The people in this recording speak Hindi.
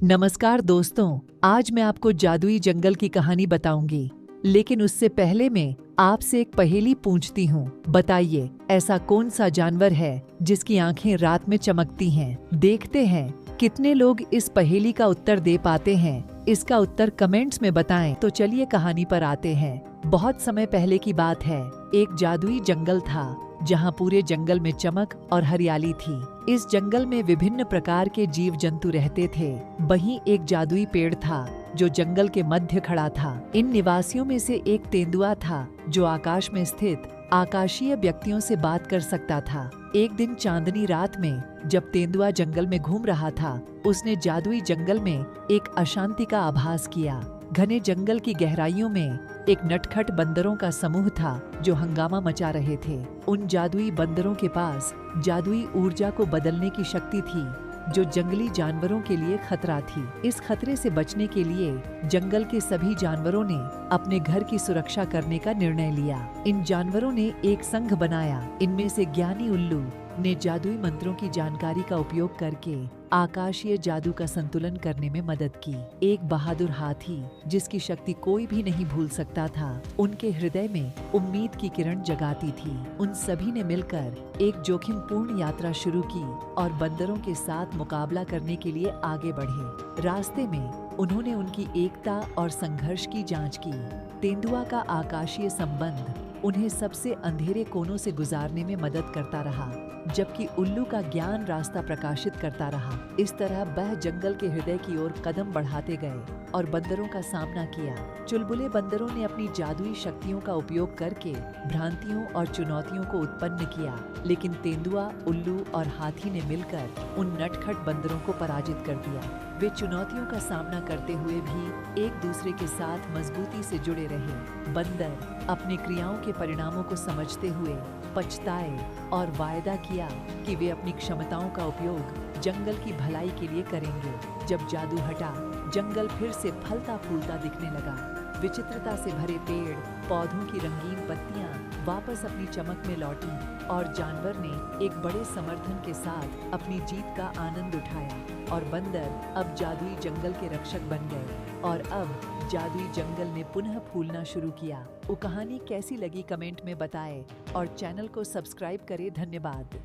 नमस्कार दोस्तों, आज मैं आपको जादुई जंगल की कहानी बताऊंगी। लेकिन उससे पहले मैं आपसे एक पहेली पूछती हूँ। बताइए, ऐसा कौन सा जानवर है जिसकी आंखें रात में चमकती हैं? देखते हैं कितने लोग इस पहेली का उत्तर दे पाते हैं। इसका उत्तर कमेंट्स में बताएं। तो चलिए कहानी पर आते हैं। बहुत समय पहले की बात है। एक जादुई जंगल था जहाँ पूरे जंगल में चमक और हरियाली थी। इस जंगल में विभिन्न प्रकार के जीव जंतु रहते थे। वहीं एक जादुई पेड़ था जो जंगल के मध्य खड़ा था। इन निवासियों में से एक तेंदुआ था जो आकाश में स्थित आकाशीय व्यक्तियों से बात कर सकता था। एक दिन चांदनी रात में जब तेंदुआ जंगल में घूम रहा था, उसने जादुई जंगल में एक अशांति का आभास किया। घने जंगल की गहराइयों में एक नटखट बंदरों का समूह था जो हंगामा मचा रहे थे। उन जादुई बंदरों के पास जादुई ऊर्जा को बदलने की शक्ति थी जो जंगली जानवरों के लिए खतरा थी। इस खतरे से बचने के लिए जंगल के सभी जानवरों ने अपने घर की सुरक्षा करने का निर्णय लिया। इन जानवरों ने एक संघ बनाया। इनमें से ज्ञानी उल्लू ने जादुई मंत्रों की जानकारी का उपयोग करके आकाशीय जादू का संतुलन करने में मदद की। एक बहादुर हाथी जिसकी शक्ति कोई भी नहीं भूल सकता था, उनके हृदय में उम्मीद की किरण जगाती थी। उन सभी ने मिलकर एक जोखिमपूर्ण यात्रा शुरू की और बंदरों के साथ मुकाबला करने के लिए आगे बढ़े। रास्ते में उन्होंने उनकी एकता और संघर्ष की जांच की। तेंदुआ का आकाशीय संबंध उन्हें सबसे अंधेरे कोनों से गुजारने में मदद करता रहा, जबकि उल्लू का ज्ञान रास्ता प्रकाशित करता रहा। इस तरह वह जंगल के हृदय की ओर कदम बढ़ाते गए और बंदरों का सामना किया। चुलबुले बंदरों ने अपनी जादुई शक्तियों का उपयोग करके भ्रांतियों और चुनौतियों को उत्पन्न किया, लेकिन तेंदुआ, उल्लू और हाथी ने मिलकर उन नटखट बंदरों को पराजित कर दिया। वे चुनौतियों का सामना करते हुए भी एक दूसरे के साथ मजबूती से जुड़े रहे। बंदर अपनी क्रियाओं के परिणामों को समझते हुए पछताए और वायदा किया कि वे अपनी क्षमताओं का उपयोग जंगल की भलाई के लिए करेंगे। जब जादू हटा, जंगल फिर से फलता फूलता दिखने लगा। विचित्रता से भरे पेड़, पौधों की रंगीन पत्तियां वापस अपनी चमक में लौटी और जानवर ने एक बड़े समर्थन के साथ अपनी जीत का आनंद उठाया। और बंदर अब जादुई जंगल के रक्षक बन गए और अब जादुई जंगल ने पुनः फूलना शुरू किया। वो कहानी कैसी लगी कमेंट में बताएं और चैनल को सब्सक्राइब करें। धन्यवाद।